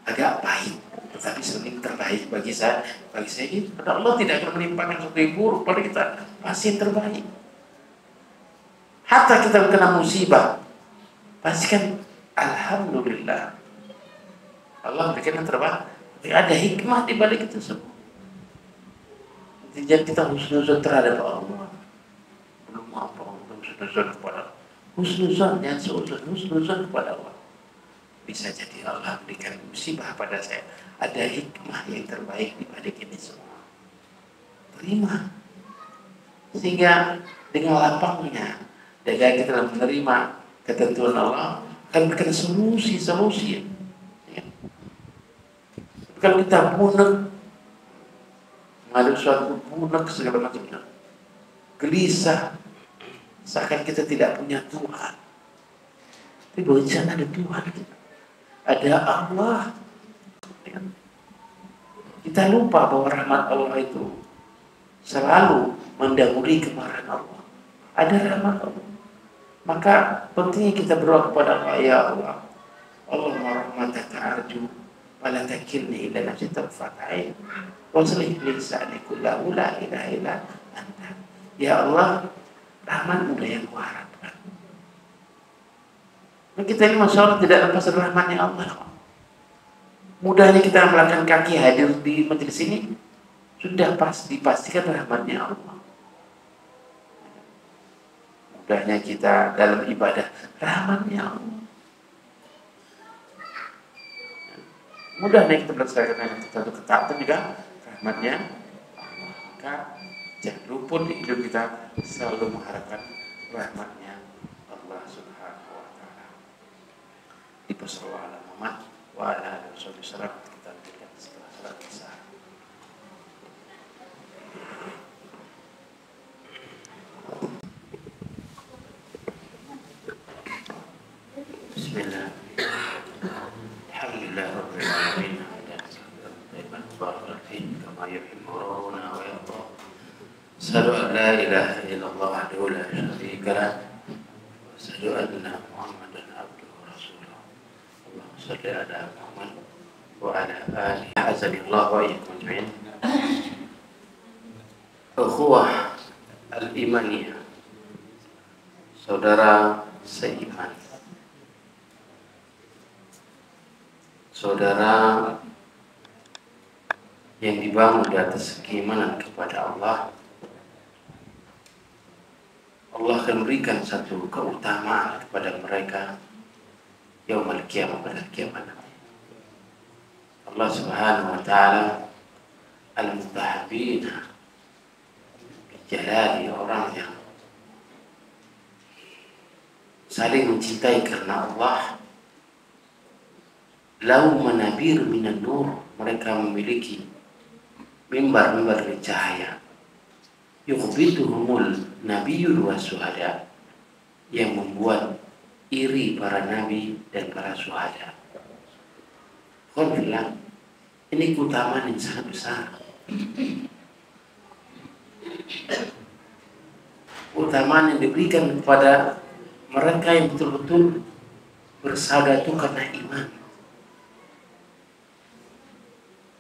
agak pahit, tetapi sebenarnya terbaik bagi saya ini. Karena Allah tidak akan menimpakan sesuatu yang buruk pada kita, pasti yang terbaik. Hatta kita kena musibah, pastikan alhamdulillah. Allah berikan yang terbaik. Ada hikmah di balik itu semua. Jadi kita husnuzon terhadap Allah. Belum apa husnuzon kepada Allah. Husnuzon yang husnuzon kepada Allah. Bisa jadi Allah berikan musibah pada saya. Ada hikmah yang terbaik di balik ini semua. Terima. Sehingga dengan lapangnya, dengan kita menerima ketentuan Allah, akan berikan solusi. Ya. Kalau kita bunek, ada suatu bunek segala macamnya, gelisah, seakan kita tidak punya Tuhan. Tapi bahwa di sana ada Tuhan kita. ada Allah. Kita lupa bahwa rahmat Allah itu selalu mendahului kemarahan Allah. Ada rahmat Allah. Maka pentingnya kita berdoa kepada Allah, ya Allah, Allahumma rahmataka arju wala takilni ila nafsi tarfata ain waslih lisani kullahu la ilaha illa anta. Ya Allah, rahmatmu yang kuharapkan. Dan kita ini masya Allah tidak lepas dari rahmatnya Allah. Mudahnya kita melangkahkan kaki hadir di majelis ini sudah dipastikan rahmatnya Allah. Mudahnya kita dalam ibadah rahmatnya Allah. Mudahnya kita belajar dengan satu ketaatan juga rahmatnya Allah. Maka jangan luput di hidup kita selalu mengharapkan rahmatnya Allah Subhanahu wa taala. Di Sallallahu Muhammad wa ala alihi wasallam kita berikan setelah salat isya. Bismillah. Alhamdulillah rabbil alamin. Kama yuhibbu rabbuna wa yarda. Asyhadu an la ilaha illallah wahdahu la syarika lah. Wa asyhadu anna Muhammadan abduhu wa rasuluh. Allahumma shalli ala Muhammad wa ala alihi azanillah wa iyyakum ajma'in. Ukhuwah al-imaniyah, saudara seiman, saudara yang dibangun di atas keimanan kepada Allah. Allah akan berikan satu keutamaan kepada mereka yaumul qiyamah, pada kiamat. Allah Subhanahu wa taala al-mutahabbina jalali, orang yang saling mencintai karena Allah. Lau manabir minan nur, mereka memiliki mimbar-mimbar dari cahaya. Yukhbituhumul nabiyyul wasuhada, yang membuat iri para nabi dan para syuhada. Kau bilang ini keutamaan yang sangat besar. Keutamaan yang diberikan kepada mereka yang betul-betul bersaudara itu karena iman.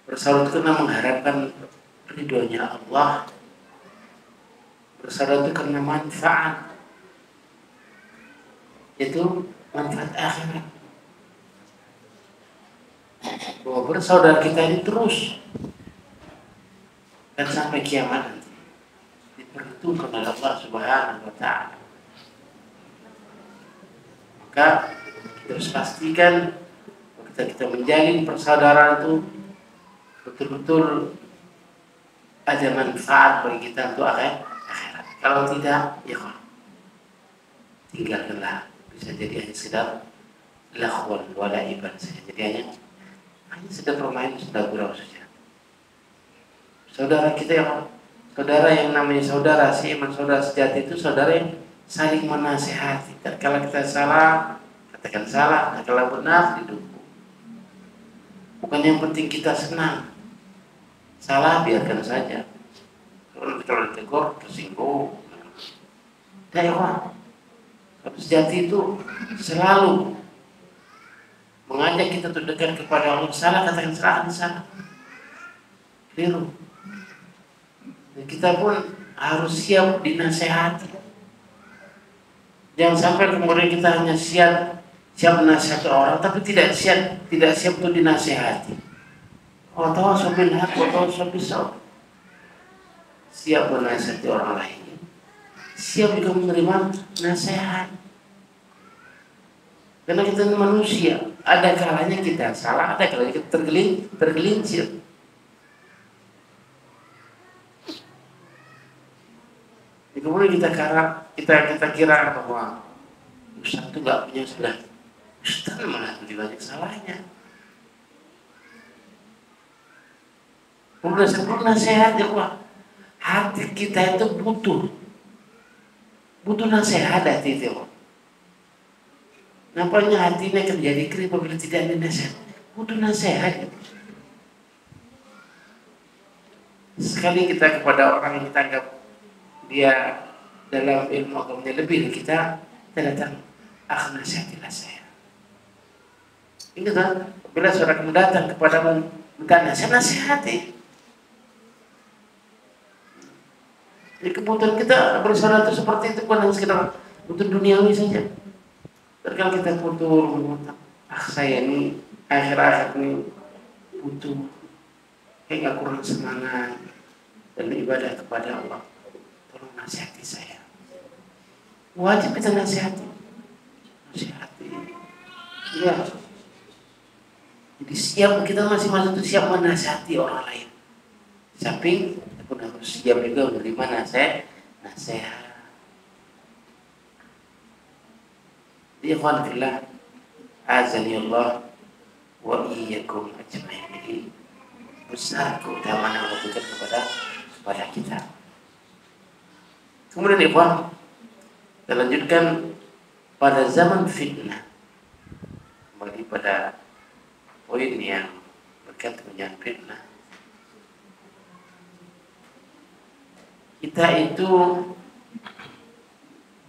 Bersaudara itu karena mengharapkan ridhonya Allah. Bersaudara itu karena manfaat, yaitu manfaat akhirat. Bahwa bersaudara kita ini terus dan sampai kiamat nanti diperhitungkan oleh Allah Subhanahu wa taala. Maka kita harus pastikan kita menjalin persaudaraan itu betul-betul ada manfaat bagi kita untuk akhirat. Kalau tidak, ya tinggalkanlah. Bisa jadi hanya sekedar lahwan walaiban saja. Jadi hanya sedang bermain, sedang gurau saja. Saudara kita saudara yang namanya saudara seiman, saudara sejati itu saudara yang saling menasihati. Kalau kita salah, katakan salah. Kalau benar, didukung. Bukan yang penting kita senang. Salah biarkan saja. Kalau ditegur, tersinggung. Dakwah sejati itu selalu mengajak kita untuk dekat kepada Allah. Salah, katakan salah. Keliru. Dan kita pun harus siap dinasehati. Jangan sampai kemudian kita hanya siap menasihati orang, tapi tidak siap untuk dinasehati. Oh, tahu sobil hak, tahu sobil saw. Siap menasihati orang lain, siap juga menerima nasihat. Karena kita manusia, ada kalanya kita salah, ada kalanya kita tergelincir. Kemudian kita kira bahwa Ustaz itu nggak punya salah. Ustaz malah lebih banyak salahnya. Kemudian sebelum nasihat ya, hati kita itu butuh nasihat hati itu. Nampaknya hatinya akan jadi kering apabila tidak ada nasihat. Butuh nasihat. Sekali kita kepada orang yang kita anggap dia dalam ilmu agamanya lebih dari kita datang, nasihatilah saya. Ingat kan, bila seorang datang kepadamu minta nasihat, nasihati. Jadi kebutuhan kita bersama itu seperti itu, bukan hanya sekedar butuh duniawi saja. Terkadang kita butuh, saya ini akhir-akhir ini butuh, kayak kurang semangat dan ibadah kepada Allah. Tolong nasihati saya. Wajib kita nasihati. Ya. Jadi siap, kita masing-masing itu siap menasihati orang lain. Samping pun harus siap juga menerima nasihat. Ikhwan fillah, azani Allah wa iyyakum ajma'in. Besar keutamaan yang Allah berikan kepada kita. Kemudian ikhwan, kita lanjutkan pada zaman fitnah. Kembali pada poin yang berkaitan dengan fitnah. Kita itu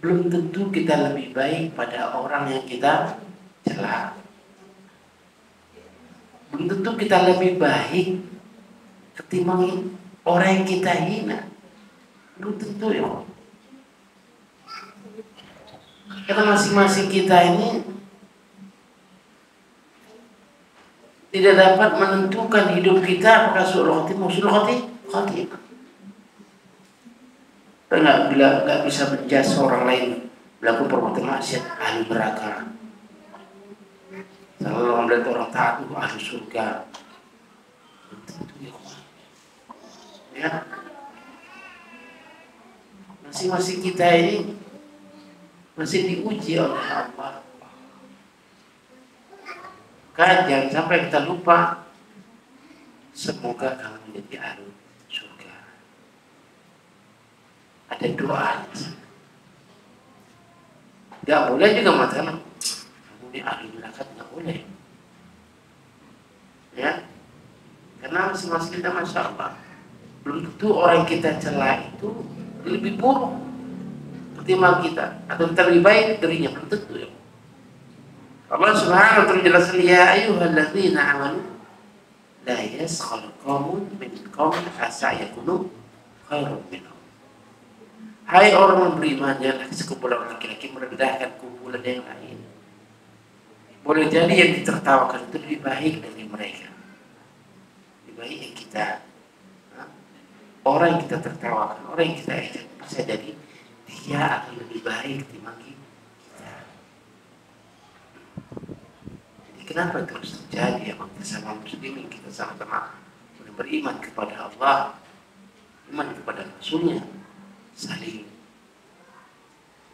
belum tentu kita lebih baik pada orang yang kita cela. Belum tentu kita lebih baik ketimbang orang yang kita hina. Belum tentu ya. Karena masing-masing kita ini tidak dapat menentukan hidup kita apakah su'ul khotimah, su'ul khotimah. Kita nggak bisa menjudge orang lain melakukan perbuatan maksiat ahli neraka. Kalau orang melihat orang taat itu ahli surga. Ya. Masing-masing kita ini masih diuji oleh Allah. Kan jangan sampai kita lupa, semoga kamu menjadi ahli surga. Ada doa. Gak boleh juga mengatakan kamu ini ahli neraka, gak boleh. Ya, karena masing-masing kita masya Allah, belum tentu orang yang kita celah itu lebih buruk ketimbang kita, atau kita lebih baik darinya, belum tentu ya. Allah Subhanahu wa ta'ala menjelaskan, ya ayyuhalladzina amanu la yaskhal qaumun min qaumin asa yakunu khairum minhum. Hai orang yang beriman, janganlah sekumpulan laki-laki merendahkan kumpulan yang lain. Boleh jadi yang ditertawakan itu lebih baik dari mereka, lebih baik yang kita, orang yang kita tertawakan, orang yang kita ejek, bisa jadi dia akan lebih baik ketimbang kita. Jadi kenapa terus terjadi? Kita sama muslimin, kita sama-sama beriman kepada Allah, iman kepada Rasulnya, saling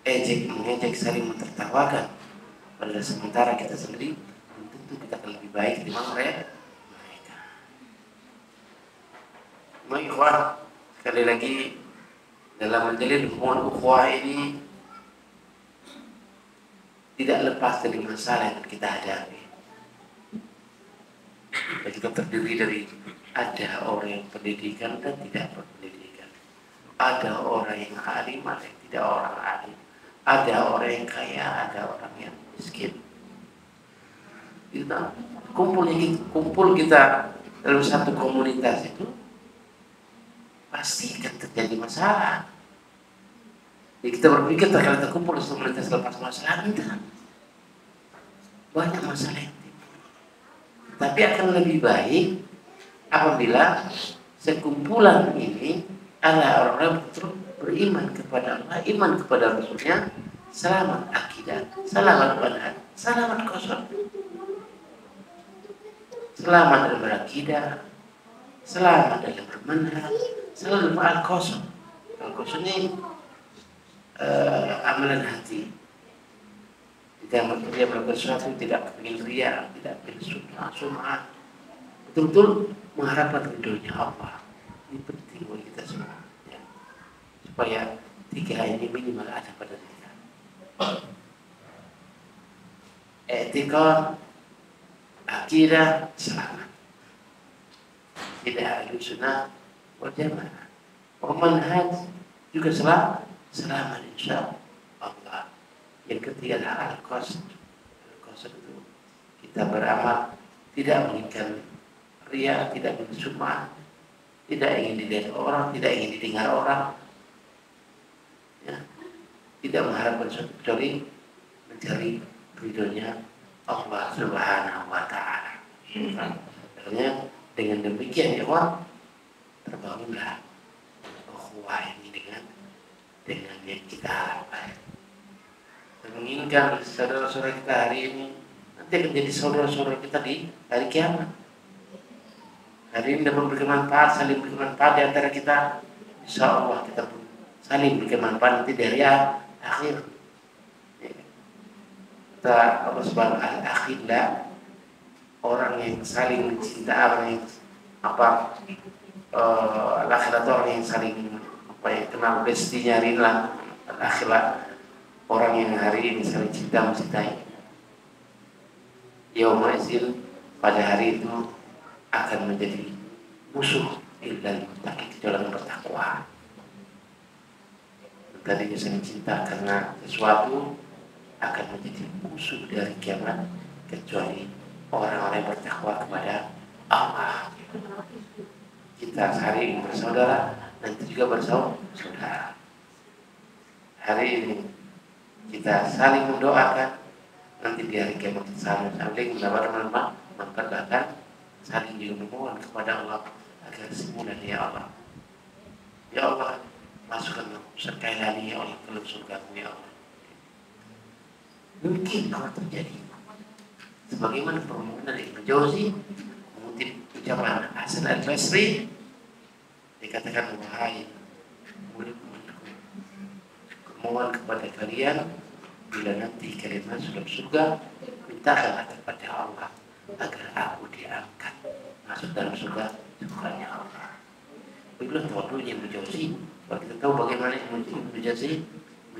ejek mengejek, saling mentertawakan. Padahal sementara kita sendiri belum tentu kita akan lebih baik ketimbang mereka. Ikhwah, sekali lagi dalam menjalin hubungan ukhuwah ini tidak lepas dari masalah yang kita hadapi. Dan kita terdiri dari ada orang yang pendidikan dan tidak berpendidikan, ada orang yang alim, ada yang tidak orang alim, ada orang yang kaya, ada orang yang miskin. Kita kumpul kita dalam satu komunitas itu pasti akan terjadi masalah. Jadi kita berpikir terkadang terkumpul di komunitas lepas masalah, enggak. Banyak masalah yang timbul. Tapi akan lebih baik apabila sekumpulan ini adalah orang-orang betul beriman kepada Allah, iman kepada Rasulnya, selamat akidah, selamat manhaj, selamat qasad, selamat dalam berakidah, selamat dalam bermanhaj, selamat dalam al-qasad. Al-qasad ini amalan hati. Dia melakukan sesuatu tidak ingin ria, tidak ingin sum'ah, betul-betul mengharapkan ridhonya Allah. Ini penting bagi kita semua, ya. Supaya 3 ini minimal ada pada kita. etikot, akidah, selamat. Tidak ahlu sunnah wal jamaah. Manhaj juga selamat insya Allah. Yang ketiga adalah al-qasd. Al-qasd itu kita beramal tidak menginginkan riya, tidak ingin sum'ah, tidak ingin dilihat orang, tidak ingin didengar orang, ya. Tidak mengharapkan sesuatu kecuali mencari ridhonya Allah Subhanahu wa Ta'ala. Makanya dengan demikian ya Allah, terbangunlah ukhuwah ini dengan yang kita harapkan. Dan menginginkan saudara-saudara kita hari ini nanti akan jadi saudara-saudara kita di hari kiamat. Hari ini dapat bermanfaat, saling bermanfaat di antara kita. Insya Allah kita pun saling bermanfaat nanti dari akhir. Kata Allah Subhanahu wa Ta'ala, akhirlah orang yang saling mencinta, orang yang akhirat orang yang saling kenal bestinya rinlah. Akhirat orang yang hari ini saling cinta mencintai. Yaumul izin pada hari itu akan menjadi musuh illal muttaqin, kecuali yang bertakwa. Tadinya saling cinta karena sesuatu akan menjadi musuh dari kiamat kecuali orang-orang yang bertakwa kepada Allah. Kita hari ini bersaudara, nanti juga bersaudara. Hari ini kita saling mendoakan, nanti di hari kiamat kita saling mendapatkan manfaat, bahkan saling juga memohon kepada Allah agar semudah ya Allah. Ya Allah, masukkan sekali lagi ya Allah ke dalam surga-Mu ya Allah. Mungkin kalau terjadi sebagaimana permohonan Ibnu Jauzi mengutip ucapan Hasan al-Basri, dikatakan wahai murid-muridku, mohon kepada kalian bila nanti kalian masuk dalam surga, mintakanlah kepada Allah agar aku diangkat masuk dalam surganya Allah. Begitulah tawadunya Ibnu Jauzi. Kalau kita tahu bagaimana Ibnu Jauzi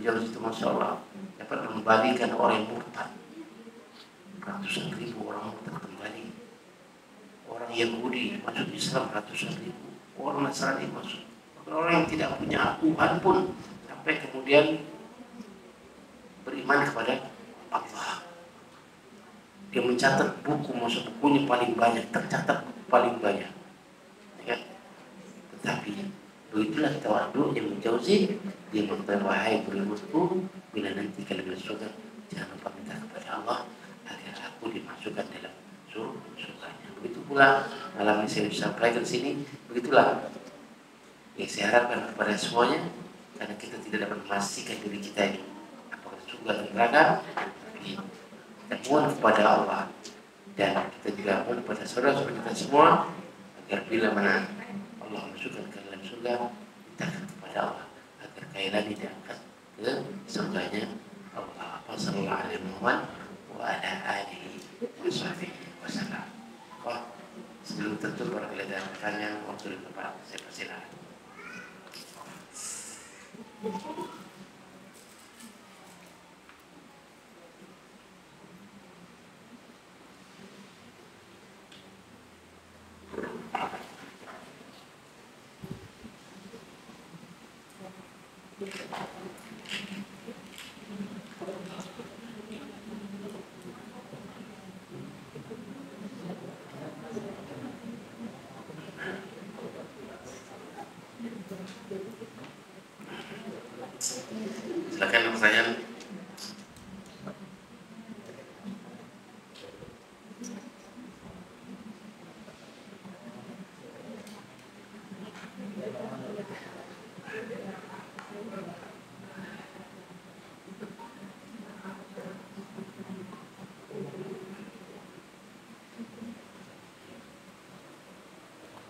itu Masya Allah dapat mengembalikan orang yang murtad. Ratusan ribu orang murtad kembali. Orang Yahudi masuk Islam ratusan ribu. Orang Nasrani masuk. Orang yang tidak punya Tuhan pun sampai kemudian beriman kepada Allah. Dia mencatat buku, masuk bukunya paling banyak, tercatat buku paling banyak. Ya. Tetapi begitulah tawadhu yang Jauzi, dia mengatakan wahai murid-muridku, bila nanti kalian masuk surga, jangan lupa minta kepada Allah agar aku dimasukkan dalam surganya. Begitu pula malam ini saya sampaikan sini, begitulah yang saya harapkan kepada semuanya, karena kita tidak dapat memastikan diri kita ini apakah surga atau neraka, tapi kita mohon kepada Allah dan kita juga mohon kepada saudara-saudara kita semua agar bila mana Allah masukkan ke dalam surga, mintakan kepada Allah agar kailan diangkat ke surganya Allah. Sallallahu alaihi wa ala alihi wa sallam. Sebelum tutup barangkali ada pertanyaan, waktu di tempat saya persilakan. Silakan pertanyaan.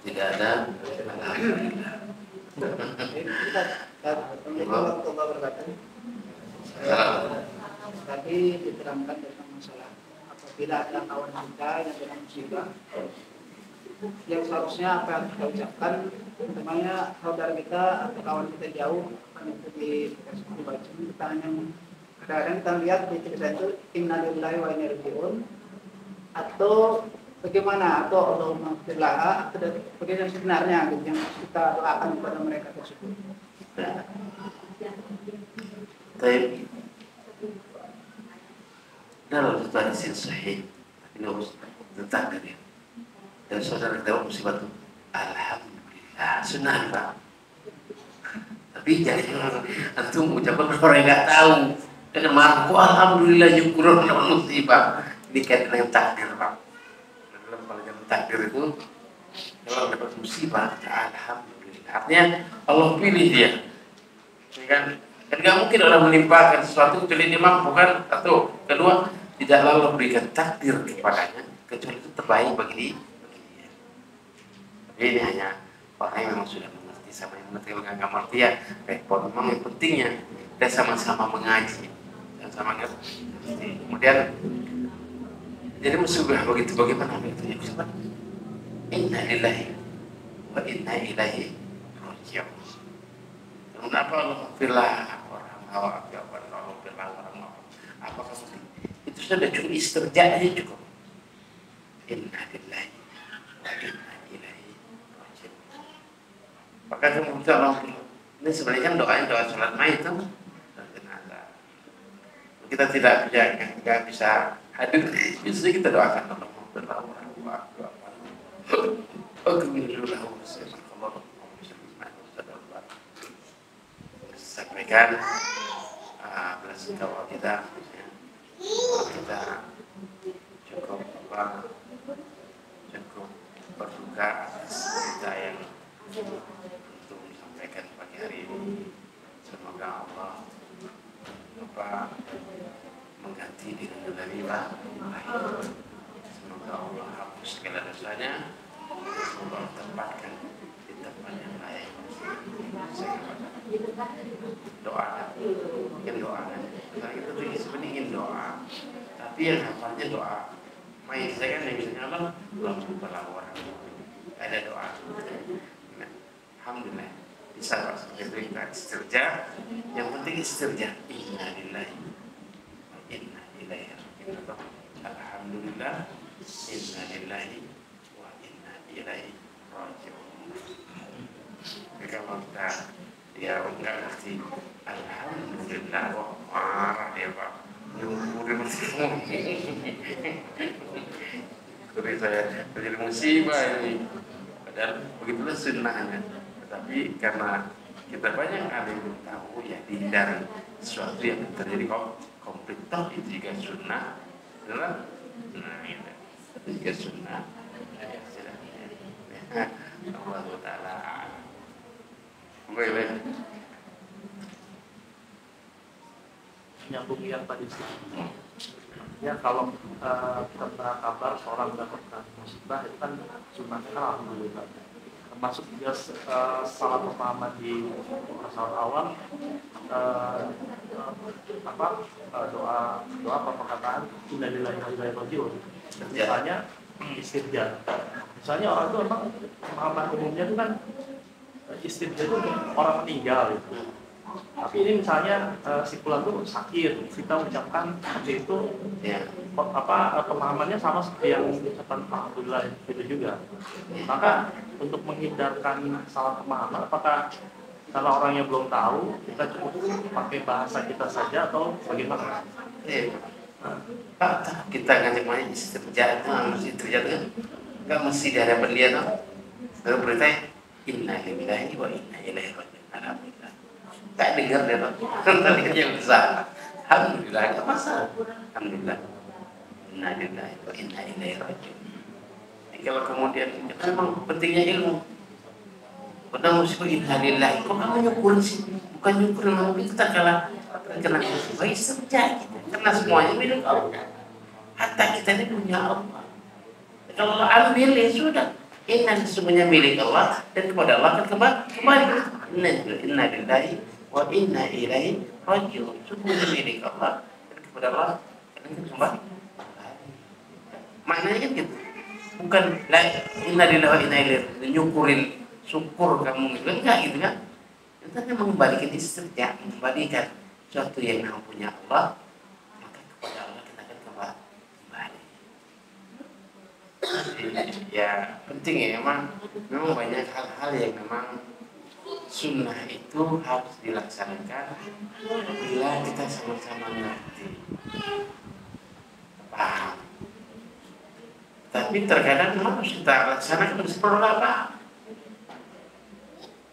Tidak ada. Alhamdulillah. Tadi diterangkan tentang masalah apabila ada kawan kita yang dalam musibah, yang seharusnya apa yang kita ucapkan, umpamanya saudara kita atau kawan kita jauh, akan itu dibaca, kita hanya kadang kita lihat di cerita itu innalillahi wa inna ilaihi raji'un, atau bagaimana, atau Allahumma firlah, atau bagaimana sebenarnya gitu, yang kita doakan kepada mereka tersebut. Tapi dalam satu hadis yang sahih, ini harus tentang dari dan saudara kita musibah itu alhamdulillah sunnah Pak. Tapi jangan antum ucapan orang yang nggak tahu dengan marah, alhamdulillah syukur dalam musibah. Ini kaitan dengan takdir Pak. Dalam pelajaran takdir itu kalau dapat musibah, alhamdulillah. Artinya Allah pilih dia, ya kan? Dan nggak mungkin orang menimpakan sesuatu kecuali dia mampu kan? Atau kedua, tidak Allah berikan takdir kepadanya kecuali itu terbaik bagi dia. Tapi ini hanya orang yang memang sudah mengerti, sama yang mengerti nggak mengerti ya repot. Memang yang pentingnya kita sama-sama mengaji dan sama ngerti. Kemudian jadi musibah begitu bagaimana itu ya musibah? Inna lillahi wa inna ilaihi raji'un. Kenapa Allah firlah orang awam ya Allah firlah orang awam? Apakah itu sudah cukup istirja aja cukup? Inna lillahi wa inna ilaihi raji'un. Maka kemudian Allah ini sebenarnya kan doanya doa sholat mayit itu. Kita tidak bisa hadir, biasanya kita doakan Allah sampaikan belasungkawa kita cukup berduka atas berita yang untuk disampaikan pagi hari ini. Semoga Allah mengganti dengan lebih baik. Semoga Allah hapus segala dosanya. Semoga Allah tempatkan di tempat yang lain. Doakan, ingin doakan. Karena kita tuh sebenarnya ingin doa, tapi yang hafalnya doa. Main saya kan yang misalnya Allah berlawan. Ada doa. Nah, alhamdulillah bisa seperti itu kita istirja. Yang penting istirja. Inna lillahi wa inna ilaihi raji'un. Alhamdulillah. Inna lillahi wa inna ilaihi raji'un. Kalau kita dia enggak ngerti alhamdulillah, wah marah dia Pak. Nyumpuri meskipun jadi saya terjadi musibah ini. Padahal begitulah sunnahnya. Tetapi karena kita banyak ada yang belum tahu ya dihindari sesuatu yang terjadi komplit. Toh itu juga sunnah, adalah itu juga sunnah. Allah Taala. Boleh. Nyambung yang tadi ya kalau kita kabar seorang mendapatkan musibah itu kan sunnahnya kan alhamdulillah, termasuk juga salah pemahaman di masalah awam doa perkataan inna lillahi wa inna ilaihi raji'un. Misalnya istirja, misalnya orang itu memang pemahaman umumnya itu kan istirja itu untuk orang meninggal gitu. Tapi ini misalnya si fulan tuh sakit, kita ucapkan seperti itu, ya, pemahamannya sama seperti yang ucapan alhamdulillah itu juga. Maka untuk menghindarkan salah pemahaman, apakah kalau orang yang belum tahu kita cukup pakai bahasa kita saja atau bagaimana? Kita ngajak main istirja itu harus istirja kan? Nggak mesti di hadapan dia tuh. Lalu berita inna lillahi wa inna ilaihi raji'un. Alhamdulillah. Tak dengar dia tuh. Tadi yang besar. Alhamdulillah nggak masalah. Alhamdulillah. Inna lillahi wa inna ilaihi raji'un. Kalau kemudian memang pentingnya ilmu. Padahal musibah inna lillahi. Kok kamu nyukur sih? Bukan nyukur memang kita kalah terkena musibah istirja kita. Karena semuanya milik Allah. Hatta kita ini punya Allah. Kalau Allah ambil ya sudah. Ini semuanya milik Allah dan kepada Allah akan kembali. Inna lillahi wa inna ilaihi raji'un. Semuanya milik Allah dan kepada Allah akan kembali. Maknanya kan gitu. Bukan inna lillahi wa inna ilaihi nyukurin syukur kamu gitu enggak gitu kan. Itu kan mengembalikan istirja, mengembalikan Suatu yang memang punya Allah, maka kepada Allah kita akan kembali. Jadi, ya penting ya, memang banyak hal-hal yang memang sunnah itu harus dilaksanakan bila kita sama-sama ngerti, paham. Tapi terkadang harus kita laksanakan seperti apa?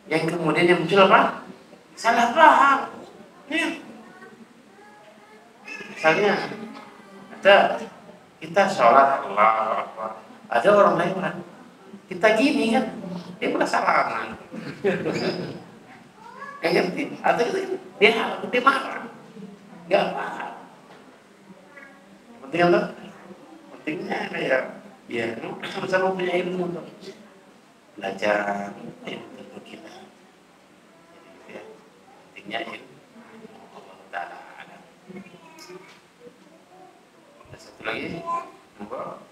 Yang kemudian yang muncul apa? Salah paham. Ya. Misalnya ada kita sholat Allah Akbar, ada orang lewat, kita gini kan, dia berasalaman. Yang ngerti? Atau dia marah, nggak paham. Penting apa? Pentingnya kayak ya sama-sama punya ilmu untuk belajar ilmu kita. Jadi ya, pentingnya ilmu. Allah Ta'ala. Ada satu lagi, monggo.